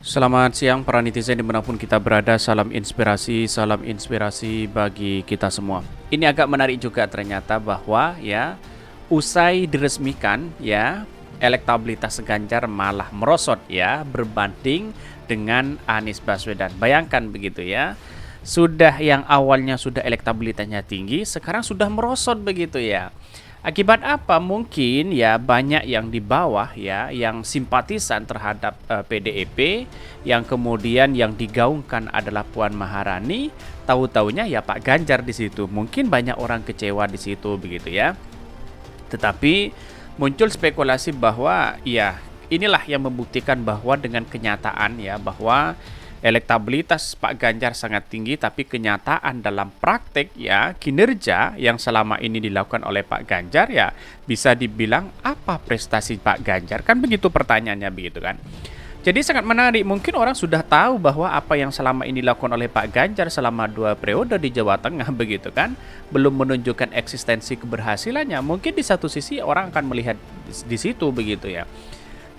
Selamat siang para netizen dimanapun kita berada, salam inspirasi bagi kita semua. Ini agak menarik juga ternyata bahwa ya usai diresmikan ya elektabilitas Ganjar malah merosot ya berbanding dengan Anies Baswedan. Bayangkan begitu ya. Sudah yang awalnya sudah elektabilitasnya tinggi, sekarang sudah merosot begitu ya. Akibat apa? Mungkin ya banyak yang di bawah ya yang simpatisan terhadap PDIP yang kemudian yang digaungkan adalah Puan Maharani, tahu-taunya ya Pak Ganjar di situ. Mungkin banyak orang kecewa di situ begitu ya. Tetapi muncul spekulasi bahwa ya inilah yang membuktikan bahwa dengan kenyataan ya bahwa elektabilitas Pak Ganjar sangat tinggi, tapi kenyataan dalam praktek ya kinerja yang selama ini dilakukan oleh Pak Ganjar ya bisa dibilang apa prestasi Pak Ganjar, kan begitu pertanyaannya begitu kan. Jadi sangat menarik, mungkin orang sudah tahu bahwa apa yang selama ini dilakukan oleh Pak Ganjar selama 2 periode di Jawa Tengah begitu kan, belum menunjukkan eksistensi keberhasilannya. Mungkin di satu sisi orang akan melihat di situ begitu ya.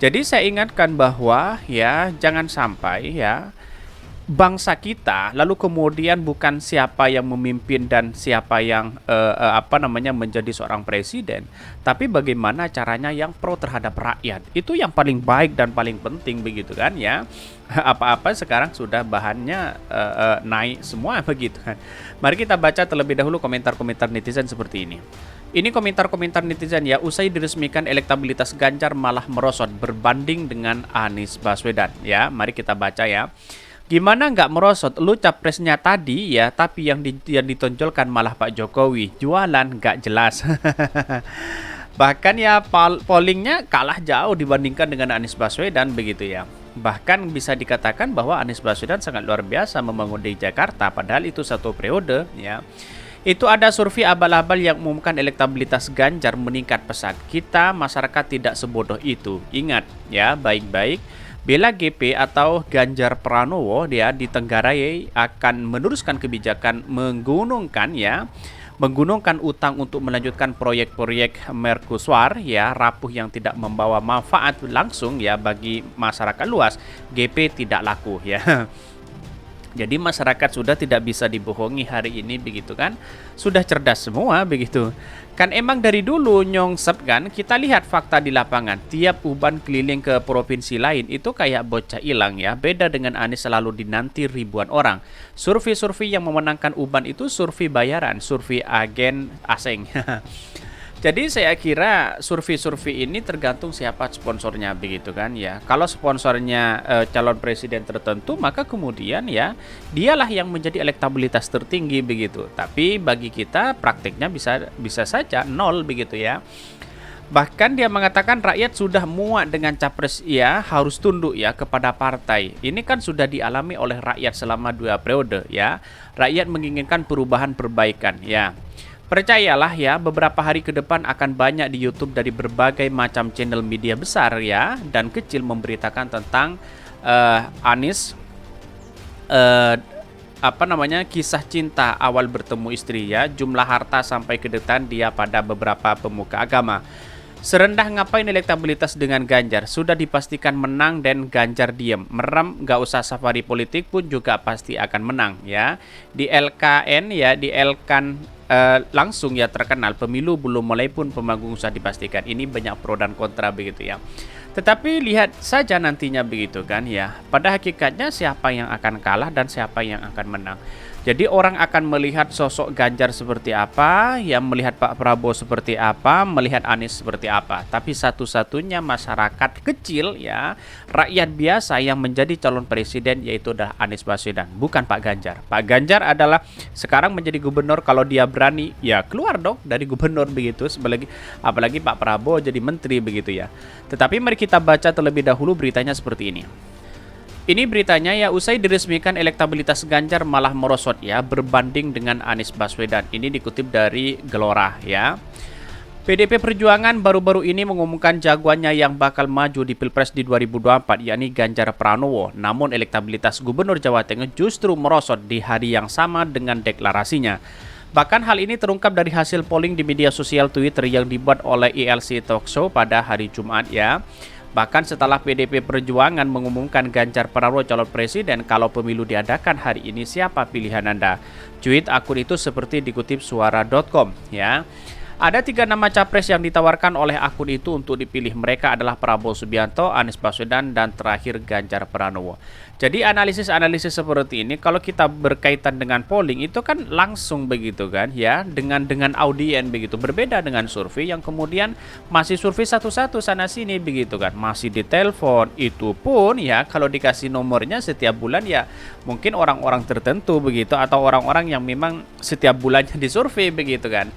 Jadi saya ingatkan bahwa ya jangan sampai ya bangsa kita lalu kemudian bukan siapa yang memimpin dan siapa yang menjadi seorang presiden, tapi bagaimana caranya yang pro terhadap rakyat. Itu yang paling baik dan paling penting begitu kan ya. Apa-apa sekarang sudah bahannya naik semua begitu kan. Mari kita baca terlebih dahulu komentar-komentar netizen seperti ini. Ini komentar-komentar netizen ya, usai diresmikan elektabilitas Ganjar malah merosot berbanding dengan Anies Baswedan ya. Mari kita baca ya. Gimana nggak merosot? Lu capresnya tadi ya, tapi yang ditonjolkan malah Pak Jokowi. Jualan nggak jelas. Bahkan ya pollingnya kalah jauh dibandingkan dengan Anies Baswedan begitu ya. Bahkan bisa dikatakan bahwa Anies Baswedan sangat luar biasa membangun di Jakarta, padahal itu 1 periode ya. Itu ada survei abal-abal yang mengumumkan elektabilitas Ganjar meningkat pesat. Kita masyarakat tidak sebodoh itu. Ingat ya, baik-baik. Bela GP atau Ganjar Pranowo dia di Tenggarai akan meneruskan kebijakan menggunungkan utang untuk melanjutkan proyek-proyek Mercusuar ya, rapuh yang tidak membawa manfaat langsung ya bagi masyarakat luas. GP tidak laku ya. Jadi masyarakat sudah tidak bisa dibohongi hari ini begitu kan. Sudah cerdas semua begitu. Kan emang dari dulu nyongsep kan, kita lihat fakta di lapangan. Tiap uban keliling ke provinsi lain itu kayak bocah hilang ya. Beda dengan Anies selalu dinanti ribuan orang. Survei-survei yang memenangkan uban itu survei bayaran, survei agen asing. Jadi saya kira survei-survei ini tergantung siapa sponsornya begitu kan ya. Kalau sponsornya calon presiden tertentu, maka kemudian ya dialah yang menjadi elektabilitas tertinggi begitu. Tapi bagi kita praktiknya bisa saja nol begitu ya. Bahkan dia mengatakan rakyat sudah muak dengan capres ya, harus tunduk ya kepada partai. Ini kan sudah dialami oleh rakyat selama 2 periode ya. Rakyat menginginkan perubahan perbaikan ya. Percayalah ya, beberapa hari ke depan akan banyak di YouTube dari berbagai macam channel media besar ya dan kecil memberitakan tentang Anies kisah cinta awal bertemu istri ya, jumlah harta sampai kedutaan dia pada beberapa pemuka agama. Serendah ngapain elektabilitas dengan Ganjar? Sudah dipastikan menang dan Ganjar diem. Merem, gak usah safari politik pun juga pasti akan menang ya. Di LKN ya, di LKN langsung ya terkenal, pemilu belum mulai pun pemanggung usah dipastikan. Ini banyak pro dan kontra begitu ya. Tetapi lihat saja nantinya begitu kan ya. Pada hakikatnya siapa yang akan kalah dan siapa yang akan menang. Jadi orang akan melihat sosok Ganjar seperti apa, yang melihat Pak Prabowo seperti apa, melihat Anies seperti apa. Tapi satu-satunya masyarakat kecil ya, rakyat biasa yang menjadi calon presiden yaitu adalah Anies Baswedan, bukan Pak Ganjar. Pak Ganjar adalah sekarang menjadi gubernur, kalau dia berani ya keluar dong dari gubernur begitu, apalagi Pak Prabowo jadi menteri begitu ya. Tetapi mari kita baca terlebih dahulu beritanya seperti ini. Ini beritanya ya, usai diresmikan elektabilitas Ganjar malah merosot ya berbanding dengan Anies Baswedan. Ini dikutip dari Gelora ya. PDIP Perjuangan baru-baru ini mengumumkan jagoannya yang bakal maju di Pilpres di 2024 yakni Ganjar Pranowo. Namun elektabilitas Gubernur Jawa Tengah justru merosot di hari yang sama dengan deklarasinya. Bahkan hal ini terungkap dari hasil polling di media sosial Twitter yang dibuat oleh ILC Talkshow pada hari Jumat ya. Bahkan setelah PDP Perjuangan mengumumkan Ganjar Pranowo calon presiden kalau pemilu diadakan hari ini, siapa pilihan Anda? Cuit akun itu seperti dikutip suara.com ya. Ada 3 nama capres yang ditawarkan oleh akun itu untuk dipilih. Mereka adalah Prabowo Subianto, Anies Baswedan, dan terakhir Ganjar Pranowo. Jadi analisis-analisis seperti ini kalau kita berkaitan dengan polling itu kan langsung begitu kan ya, dengan audien begitu. Berbeda dengan survei yang kemudian masih survei satu-satu sana sini begitu kan. Masih ditelepon, itu pun ya kalau dikasih nomornya setiap bulan ya mungkin orang-orang tertentu begitu, atau orang-orang yang memang setiap bulannya disurvei begitu kan.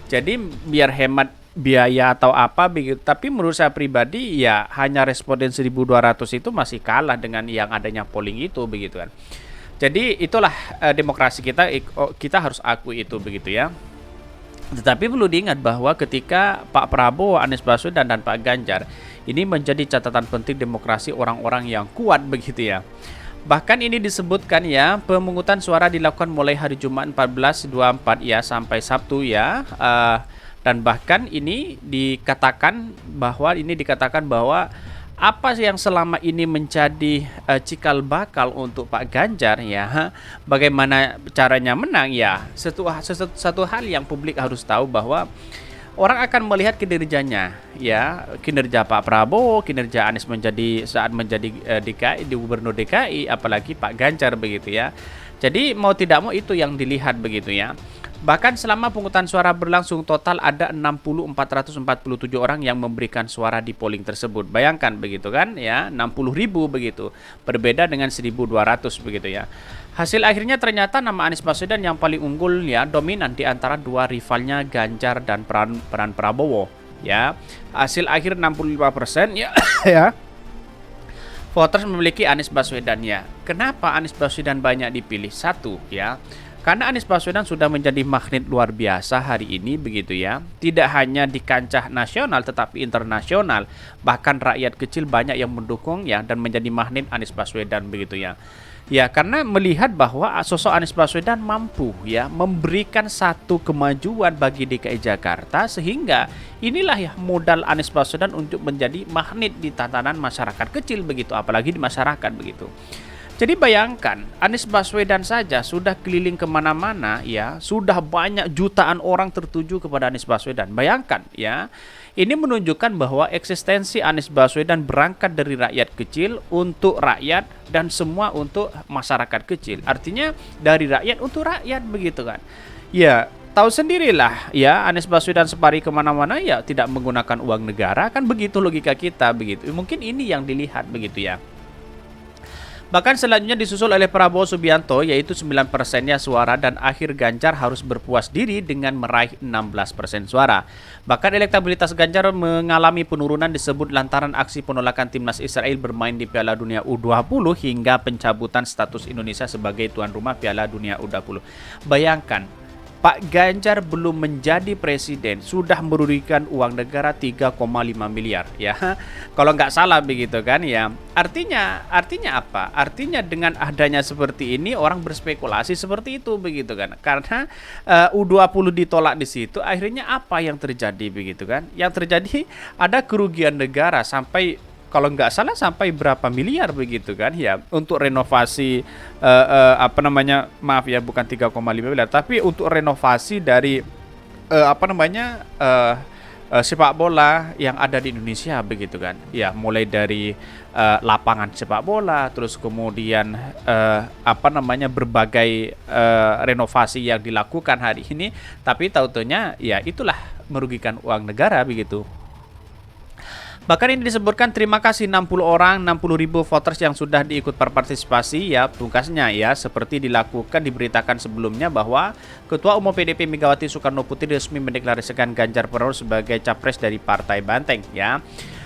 Jadi biar hemat biaya atau apa begitu, tapi menurut saya pribadi ya hanya responden 1.200 itu masih kalah dengan yang adanya polling itu begitu kan. Jadi itulah demokrasi kita harus akui itu begitu ya. Tetapi perlu diingat bahwa ketika Pak Prabowo, Anies Baswedan, dan Pak Ganjar ini menjadi catatan penting demokrasi orang-orang yang kuat begitu ya. Bahkan ini disebutkan ya, pemungutan suara dilakukan mulai hari Jumat 14.24 ya sampai Sabtu ya. Dan bahkan ini dikatakan bahwa apa sih yang selama ini menjadi cikal bakal untuk Pak Ganjar ya, bagaimana caranya menang ya. Satu hal yang publik harus tahu bahwa orang akan melihat kinerjanya ya, kinerja Pak Prabowo, kinerja Anies saat menjadi DKI, di Gubernur DKI, apalagi Pak Ganjar begitu ya. Jadi mau tidak mau itu yang dilihat begitu ya. Bahkan selama pungutan suara berlangsung total ada 60.447 orang yang memberikan suara di polling tersebut. Bayangkan begitu kan ya, 60.000 begitu. Berbeda dengan 1.200 begitu ya. Hasil akhirnya ternyata nama Anies Baswedan yang paling unggul ya, dominan di antara dua rivalnya Ganjar dan peran Prabowo ya. Hasil akhir 65% ya ya. Voters memiliki Anies Baswedan ya. Kenapa Anies Baswedan banyak dipilih? Satu ya, karena Anies Baswedan sudah menjadi magnet luar biasa hari ini begitu ya. Tidak hanya di kancah nasional tetapi internasional. Bahkan rakyat kecil banyak yang mendukung ya dan menjadi magnet Anies Baswedan begitu ya. Ya, karena melihat bahwa sosok Anies Baswedan mampu ya memberikan satu kemajuan bagi DKI Jakarta, sehingga inilah ya modal Anies Baswedan untuk menjadi magnet di tatanan masyarakat kecil begitu, apalagi di masyarakat begitu. Jadi bayangkan, Anies Baswedan saja sudah keliling kemana-mana ya, sudah banyak jutaan orang tertuju kepada Anies Baswedan. Bayangkan ya, ini menunjukkan bahwa eksistensi Anies Baswedan berangkat dari rakyat kecil untuk rakyat dan semua untuk masyarakat kecil. Artinya dari rakyat untuk rakyat begitu kan. Ya, tahu sendirilah ya, Anies Baswedan separi kemana-mana ya tidak menggunakan uang negara, kan begitu logika kita begitu. Mungkin ini yang dilihat begitu ya. Bahkan selanjutnya disusul oleh Prabowo Subianto yaitu 9%-nya suara, dan akhir Ganjar harus berpuas diri dengan meraih 16% suara. Bahkan elektabilitas Ganjar mengalami penurunan disebut lantaran aksi penolakan timnas Israel bermain di Piala Dunia U20 hingga pencabutan status Indonesia sebagai tuan rumah Piala Dunia U20. Bayangkan, Pak Ganjar belum menjadi presiden sudah merugikan uang negara 3,5 miliar ya. Kalau nggak salah begitu kan ya. Artinya apa? Artinya dengan adanya seperti ini orang berspekulasi seperti itu begitu kan. Karena U20 ditolak di situ, akhirnya apa yang terjadi begitu kan? Yang terjadi ada kerugian negara sampai, kalau nggak salah sampai berapa miliar begitu kan ya, untuk renovasi maaf ya, bukan 3,5 miliar tapi untuk renovasi dari sepak bola yang ada di Indonesia begitu kan ya, mulai dari lapangan sepak bola, terus kemudian berbagai renovasi yang dilakukan hari ini, tapi tahu-taunya ya itulah merugikan uang negara begitu. Bahkan ini disebutkan terima kasih 60 ribu voters yang sudah diikut berpartisipasi ya, tugasnya ya seperti diberitakan sebelumnya bahwa Ketua Umum PDP Megawati Soekarno Putri resmi mendeklarasikan Ganjar Pranowo sebagai capres dari Partai Banteng ya.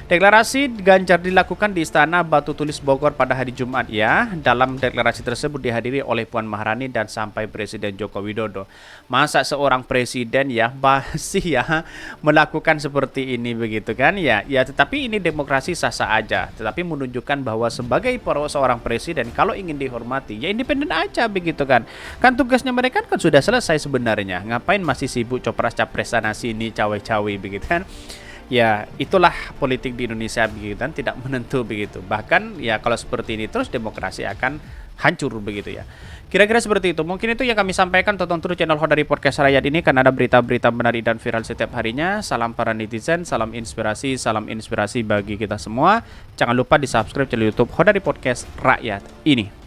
Deklarasi Ganjar dilakukan di Istana Batu Tulis Bogor pada hari Jumat ya. Dalam deklarasi tersebut dihadiri oleh Puan Maharani dan sampai Presiden Joko Widodo. Masa seorang presiden ya masih ya melakukan seperti ini begitu kan ya. Ya, tetapi ini demokrasi sah-sah aja. Tetapi menunjukkan bahwa sebagai seorang presiden kalau ingin dihormati ya independen aja begitu kan. Kan tugasnya mereka kan sudah selesai sebenarnya. Ngapain masih sibuk copras-capres sana sini cawe-cawe begitu kan. Ya, itulah politik di Indonesia begitu dan tidak menentu begitu. Bahkan ya kalau seperti ini terus demokrasi akan hancur begitu ya. Kira-kira seperti itu. Mungkin itu yang kami sampaikan. Tonton terus channel Hodari Podcast Rakyat ini karena ada berita-berita menarik dan viral setiap harinya. Salam para netizen, salam inspirasi bagi kita semua. Jangan lupa di-subscribe channel YouTube Hodari Podcast Rakyat ini.